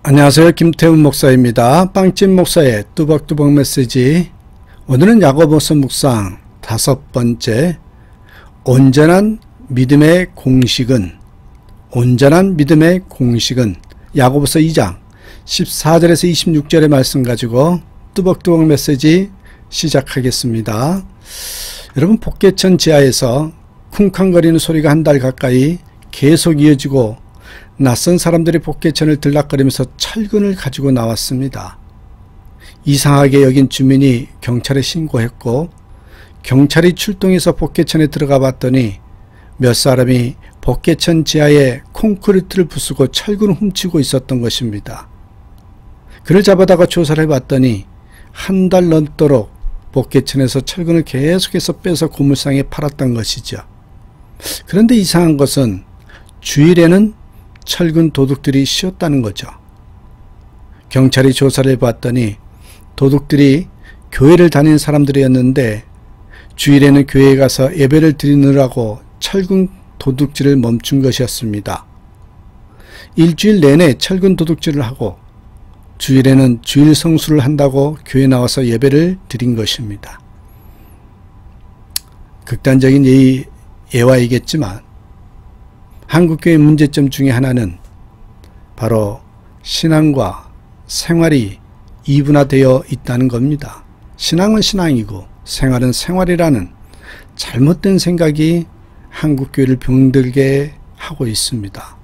안녕하세요. 김태훈 목사입니다. 빵집 목사의 뚜벅뚜벅 메시지. 오늘은 야고보서 묵상 5번째, 온전한 믿음의 공식은 야고보서 2장 14절에서 26절의 말씀 가지고 뚜벅뚜벅 메시지 시작하겠습니다. 여러분, 복개천 지하에서 쿵쾅거리는 소리가 한 달 가까이 계속 이어지고 낯선 사람들이 복개천을 들락거리면서 철근을 가지고 나왔습니다. 이상하게 여긴 주민이 경찰에 신고했고, 경찰이 출동해서 복개천에 들어가 봤더니 몇 사람이 복개천 지하에 콘크리트를 부수고 철근을 훔치고 있었던 것입니다. 그를 잡아다가 조사를 해봤더니 한 달 넘도록 복개천에서 철근을 계속해서 빼서 고물상에 팔았던 것이죠. 그런데 이상한 것은 주일에는 철근 도둑들이 쉬었다는 거죠. 경찰이 조사를 해봤더니 도둑들이 교회를 다니는 사람들이었는데 주일에는 교회에 가서 예배를 드리느라고 철근 도둑질을 멈춘 것이었습니다. 일주일 내내 철근 도둑질을 하고 주일에는 주일 성수를 한다고 교회에 나와서 예배를 드린 것입니다. 극단적인 예화이겠지만 한국교회의 문제점 중에 하나는 바로 신앙과 생활이 이분화되어 있다는 겁니다. 신앙은 신앙이고 생활은 생활이라는 잘못된 생각이 한국교회를 병들게 하고 있습니다.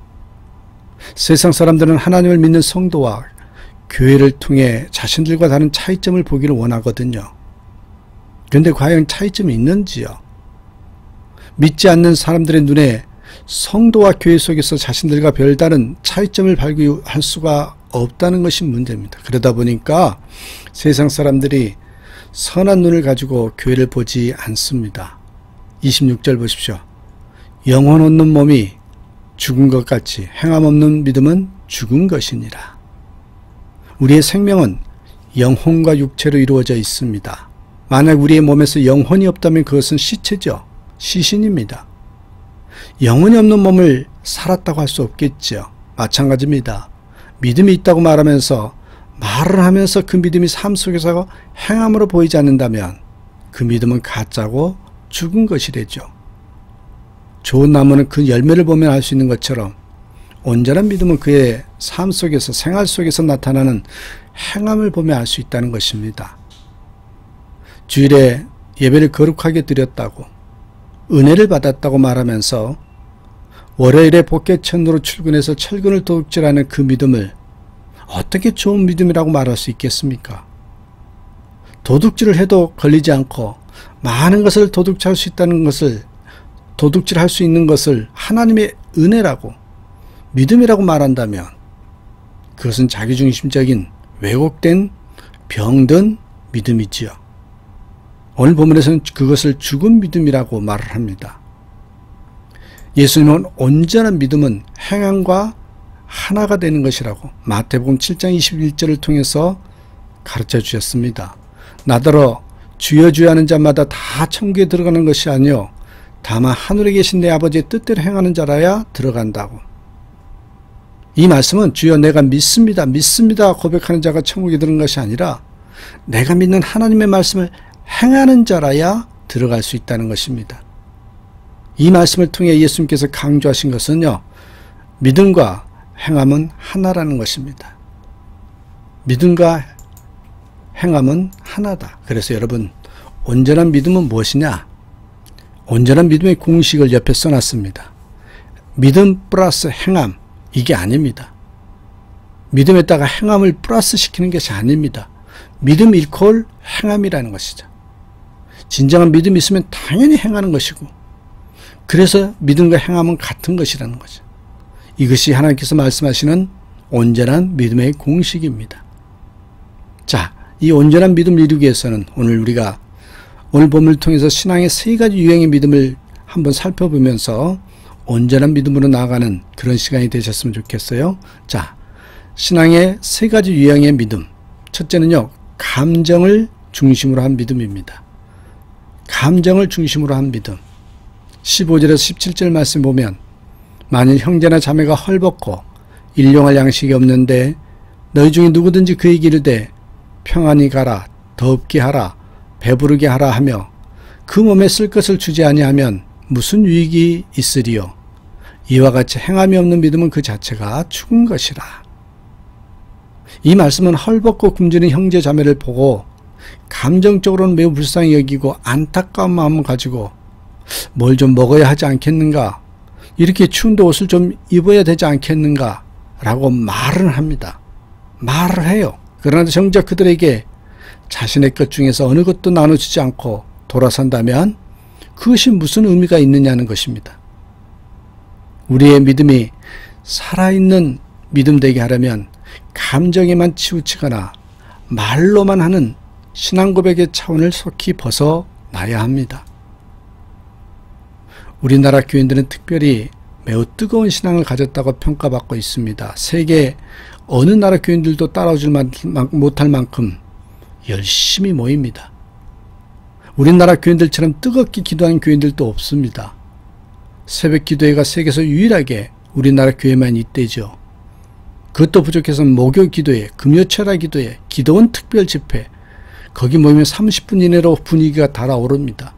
세상 사람들은 하나님을 믿는 성도와 교회를 통해 자신들과 다른 차이점을 보기를 원하거든요. 그런데 과연 차이점이 있는지요? 믿지 않는 사람들의 눈에 성도와 교회 속에서 자신들과 별다른 차이점을 발견할 수가 없다는 것이 문제입니다. 그러다 보니까 세상 사람들이 선한 눈을 가지고 교회를 보지 않습니다. 26절 보십시오. 영혼 없는 몸이 죽은 것 같이 행함 없는 믿음은 죽은 것이니라. 우리의 생명은 영혼과 육체로 이루어져 있습니다. 만약 우리의 몸에서 영혼이 없다면 그것은 시체죠. 시신입니다. 영혼이 없는 몸을 살았다고 할 수 없겠죠. 마찬가지입니다. 믿음이 있다고 말하면서 말을 하면서 그 믿음이 삶 속에서 행함으로 보이지 않는다면 그 믿음은 가짜고 죽은 것이래죠. 좋은 나무는 그 열매를 보면 알 수 있는 것처럼 온전한 믿음은 그의 삶 속에서 생활 속에서 나타나는 행함을 보면 알 수 있다는 것입니다. 주일에 예배를 거룩하게 드렸다고 은혜를 받았다고 말하면서 월요일에 복개천으로 출근해서 철근을 도둑질하는 그 믿음을 어떻게 좋은 믿음이라고 말할 수 있겠습니까? 도둑질을 해도 걸리지 않고 많은 것을 도둑질할 수 있다는 것을, 도둑질할 수 있는 것을 하나님의 은혜라고 믿음이라고 말한다면 그것은 자기중심적인 왜곡된 병든 믿음이지요. 오늘 본문에서는 그것을 죽은 믿음이라고 말을 합니다. 예수님은 온전한 믿음은 행함과 하나가 되는 것이라고 마태복음 7장 21절을 통해서 가르쳐 주셨습니다. 나더러 주여 주여 하는 자마다 다 천국에 들어가는 것이 아니요 다만 하늘에 계신 내 아버지의 뜻대로 행하는 자라야 들어간다고. 이 말씀은 주여 내가 믿습니다 고백하는 자가 천국에 들어가는 것이 아니라 내가 믿는 하나님의 말씀을 행하는 자라야 들어갈 수 있다는 것입니다. 이 말씀을 통해 예수님께서 강조하신 것은요, 믿음과 행함은 하나라는 것입니다. 믿음과 행함은 하나다. 그래서 여러분, 온전한 믿음은 무엇이냐? 온전한 믿음의 공식을 옆에 써놨습니다. 믿음 플러스 행함, 이게 아닙니다. 믿음에다가 행함을 플러스 시키는 것이 아닙니다. 믿음 이퀄 행함이라는 것이죠. 진정한 믿음이 있으면 당연히 행하는 것이고, 그래서 믿음과 행함은 같은 것이라는 거죠. 이것이 하나님께서 말씀하시는 온전한 믿음의 공식입니다. 자, 이 온전한 믿음을 이루기 위해서는 오늘 본문을 통해서 신앙의 3가지 유형의 믿음을 한번 살펴보면서 온전한 믿음으로 나아가는 그런 시간이 되셨으면 좋겠어요. 자, 신앙의 3가지 유형의 믿음. 첫째는요, 감정을 중심으로 한 믿음입니다. 감정을 중심으로 한 믿음. 15절에서 17절 말씀 보면 만일 형제나 자매가 헐벗고 일용할 양식이 없는데 너희 중에 누구든지 그에게 이르되 평안히 가라, 덥게 하라, 배부르게 하라 하며 그 몸에 쓸 것을 주지 아니하면 무슨 유익이 있으리요. 이와 같이 행함이 없는 믿음은 그 자체가 죽은 것이라. 이 말씀은 헐벗고 굶주린 형제 자매를 보고 감정적으로는 매우 불쌍히 여기고 안타까운 마음을 가지고 뭘 좀 먹어야 하지 않겠는가, 이렇게 추운데 옷을 좀 입어야 되지 않겠는가 라고 말을 합니다. 말을 해요. 그러나 정작 그들에게 자신의 것 중에서 어느 것도 나눠주지 않고 돌아선다면 그것이 무슨 의미가 있느냐는 것입니다. 우리의 믿음이 살아있는 믿음 되게 하려면 감정에만 치우치거나 말로만 하는 신앙 고백의 차원을 속히 벗어나야 합니다. 우리나라 교인들은 특별히 매우 뜨거운 신앙을 가졌다고 평가받고 있습니다. 세계 어느 나라 교인들도 따라오지 못할 만큼 열심히 모입니다. 우리나라 교인들처럼 뜨겁게 기도하는 교인들도 없습니다. 새벽 기도회가 세계에서 유일하게 우리나라 교회만 있대죠. 그것도 부족해서 목요 기도회, 금요 철야 기도회, 기도원 특별 집회, 거기 모이면 30분 이내로 분위기가 달아오릅니다.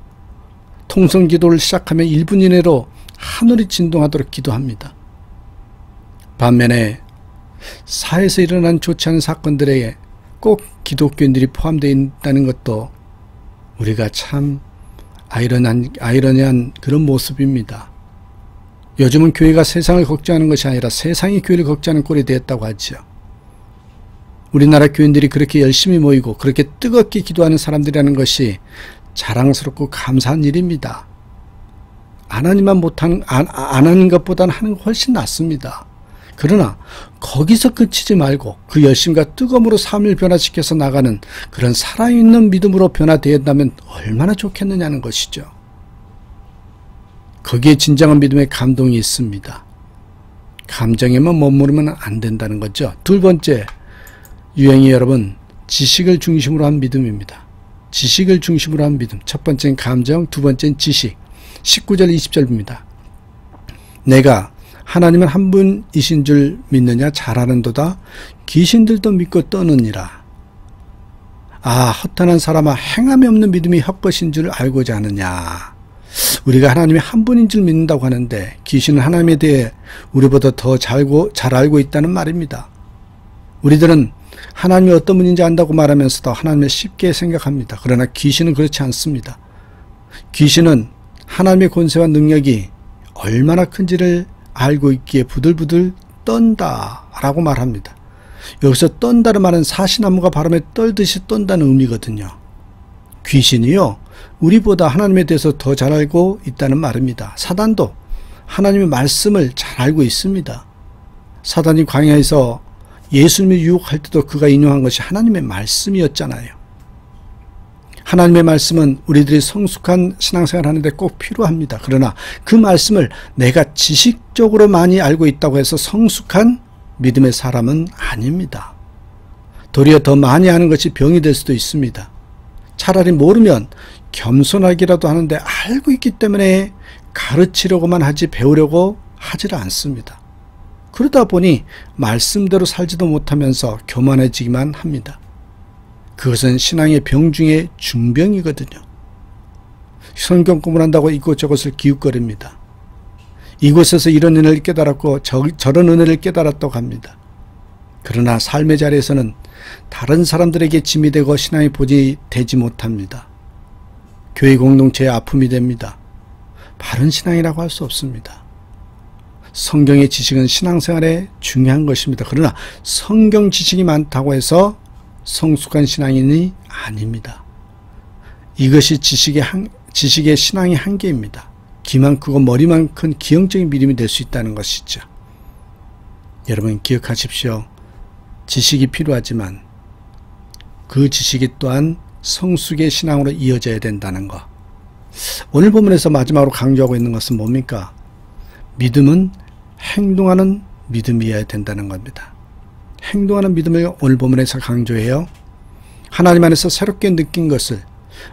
통성 기도를 시작하면 1분 이내로 하늘이 진동하도록 기도합니다. 반면에 사회에서 일어난 좋지 않은 사건들에 꼭 기독교인들이 포함되어 있다는 것도 우리가 참 아이러니한 그런 모습입니다. 요즘은 교회가 세상을 걱정하는 것이 아니라 세상이 교회를 걱정하는 꼴이 되었다고 하죠. 우리나라 교인들이 그렇게 열심히 모이고 그렇게 뜨겁게 기도하는 사람들이라는 것이 자랑스럽고 감사한 일입니다. 안 하는 것보다는 하는 게 훨씬 낫습니다. 그러나 거기서 그치지 말고 그 열심과 뜨거움으로 삶을 변화시켜서 나가는 그런 살아있는 믿음으로 변화되었다면 얼마나 좋겠느냐는 것이죠. 거기에 진정한 믿음의 감동이 있습니다. 감정에만 머무르면 안 된다는 거죠. 두 번째 유형이 여러분 지식을 중심으로 한 믿음입니다. 지식을 중심으로 한 믿음. 첫 번째는 감정, 두 번째는 지식. 19절 20절입니다. 내가 하나님은 한 분이신 줄 믿느냐? 잘 아는도다. 귀신들도 믿고 떠느니라. 아, 허탄한 사람아, 행함이 없는 믿음이 헛것인 줄 알고자 하느냐? 우리가 하나님이 한 분인 줄 믿는다고 하는데 귀신은 하나님에 대해 우리보다 더 잘 알고 있다는 말입니다. 우리들은 하나님이 어떤 분인지 안다고 말하면서도 하나님을 쉽게 생각합니다. 그러나 귀신은 그렇지 않습니다. 귀신은 하나님의 권세와 능력이 얼마나 큰지를 알고 있기에 부들부들 떤다 라고 말합니다. 여기서 떤다는 말은 사시나무가 바람에 떨듯이 떤다는 의미거든요. 귀신이요, 우리보다 하나님에 대해서 더 잘 알고 있다는 말입니다. 사단도 하나님의 말씀을 잘 알고 있습니다. 사단이 광야에서 예수님을 유혹할 때도 그가 인용한 것이 하나님의 말씀이었잖아요. 하나님의 말씀은 우리들이 성숙한 신앙생활을 하는데 꼭 필요합니다. 그러나 그 말씀을 내가 지식적으로 많이 알고 있다고 해서 성숙한 믿음의 사람은 아닙니다. 도리어 더 많이 아는 것이 병이 될 수도 있습니다. 차라리 모르면 겸손하기라도 하는데 알고 있기 때문에 가르치려고만 하지 배우려고 하지를 않습니다. 그러다 보니 말씀대로 살지도 못하면서 교만해지기만 합니다. 그것은 신앙의 병 중에 중병이거든요. 성경 공부한다고 이곳저곳을 기웃거립니다. 이곳에서 이런 은혜를 깨달았고 저런 은혜를 깨달았다고 합니다. 그러나 삶의 자리에서는 다른 사람들에게 짐이 되고 신앙의 보직이 되지 못합니다. 교회 공동체의 아픔이 됩니다. 바른 신앙이라고 할 수 없습니다. 성경의 지식은 신앙생활에 중요한 것입니다. 그러나 성경 지식이 많다고 해서 성숙한 신앙인이 아닙니다. 이것이 지식의 신앙의 한계입니다. 귀만 크고 머리만 큰 기형적인 믿음이 될 수 있다는 것이죠. 여러분 기억하십시오. 지식이 필요하지만 그 지식이 또한 성숙의 신앙으로 이어져야 된다는 것. 오늘 본문에서 마지막으로 강조하고 있는 것은 뭡니까? 믿음은 행동하는 믿음이어야 된다는 겁니다. 행동하는 믿음을 오늘 본문에서 강조해요. 하나님 안에서 새롭게 느낀 것을,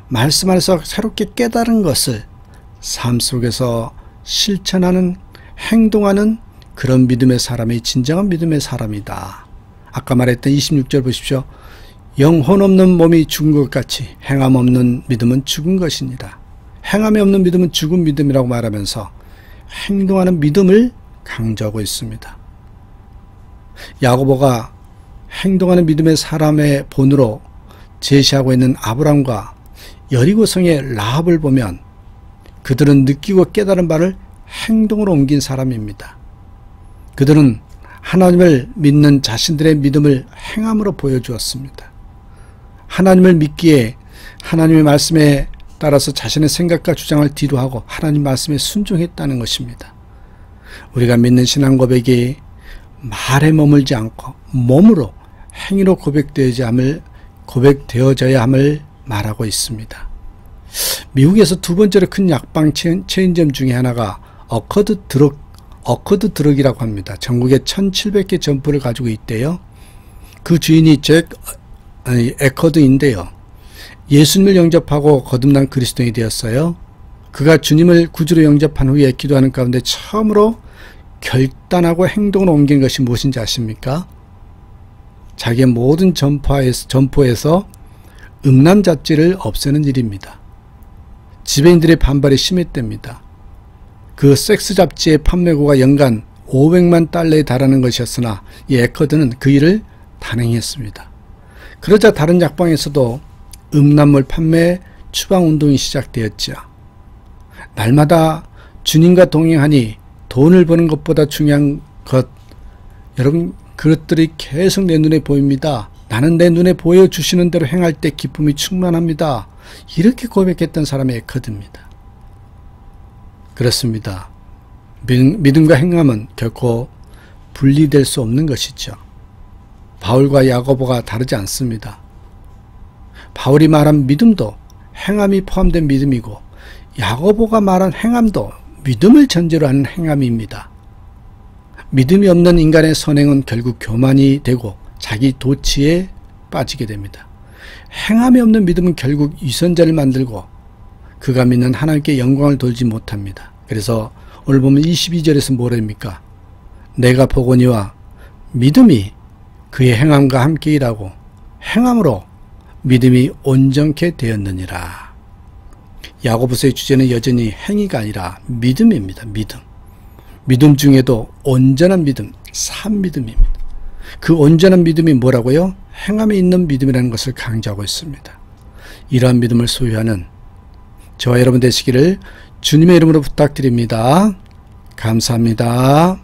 말씀 안에서 새롭게 깨달은 것을 삶 속에서 실천하는, 행동하는 그런 믿음의 사람이 진정한 믿음의 사람이다. 아까 말했던 26절 보십시오. 영혼 없는 몸이 죽은 것 같이 행함 없는 믿음은 죽은 것입니다. 행함이 없는 믿음은 죽은 믿음이라고 말하면서 행동하는 믿음을 강조하고 있습니다. 야고보가 행동하는 믿음의 사람의 본으로 제시하고 있는 아브람과 여리고성의 라합을 보면 그들은 느끼고 깨달은 바를 행동으로 옮긴 사람입니다. 그들은 하나님을 믿는 자신들의 믿음을 행함으로 보여주었습니다. 하나님을 믿기에 하나님의 말씀에 따라서 자신의 생각과 주장을 뒤로하고 하나님 말씀에 순종했다는 것입니다. 우리가 믿는 신앙 고백이 말에 머물지 않고 몸으로 행위로 고백되어져야 함을 말하고 있습니다. 미국에서 두 번째로 큰 약방 체인점 중에 하나가 어커드 드럭이라고 합니다. 전국에 1700개 점포를 가지고 있대요. 그 주인이 잭 에커드인데요. 예수님을 영접하고 거듭난 그리스도인이 되었어요. 그가 주님을 구주로 영접한 후에 기도하는 가운데 처음으로 결단하고 행동을 옮긴 것이 무엇인지 아십니까? 자기의 모든 점포에서 음란 잡지를 없애는 일입니다. 지배인들의 반발이 심했답니다. 그 섹스 잡지의 판매고가 연간 500만 달러에 달하는 것이었으나 이 에커드는 그 일을 단행했습니다. 그러자 다른 약방에서도 음란물 판매 추방운동이 시작되었죠. 날마다 주님과 동행하니 돈을 버는 것보다 중요한 것, 여러분 그것들이 계속 내 눈에 보입니다. 나는 내 눈에 보여주시는 대로 행할 때 기쁨이 충만합니다. 이렇게 고백했던 사람의 에커드입니다. 그렇습니다. 믿음과 행함은 결코 분리될 수 없는 것이죠. 바울과 야고보가 다르지 않습니다. 바울이 말한 믿음도 행함이 포함된 믿음이고 야고보가 말한 행함도 믿음을 전제로 하는 행함입니다. 믿음이 없는 인간의 선행은 결국 교만이 되고 자기 도취에 빠지게 됩니다. 행함이 없는 믿음은 결국 위선자를 만들고 그가 믿는 하나님께 영광을 돌지 못합니다. 그래서 오늘 보면 22절에서 뭐랍니까? 내가 보거니와 믿음이 그의 행함과 함께 일하고 행함으로 믿음이 온전케 되었느니라. 야고보서의 주제는 여전히 행위가 아니라 믿음입니다. 믿음 중에도 온전한 믿음, 산 믿음입니다. 그 온전한 믿음이 뭐라고요? 행함에 있는 믿음이라는 것을 강조하고 있습니다. 이러한 믿음을 소유하는 저와 여러분 되시기를 주님의 이름으로 부탁드립니다. 감사합니다.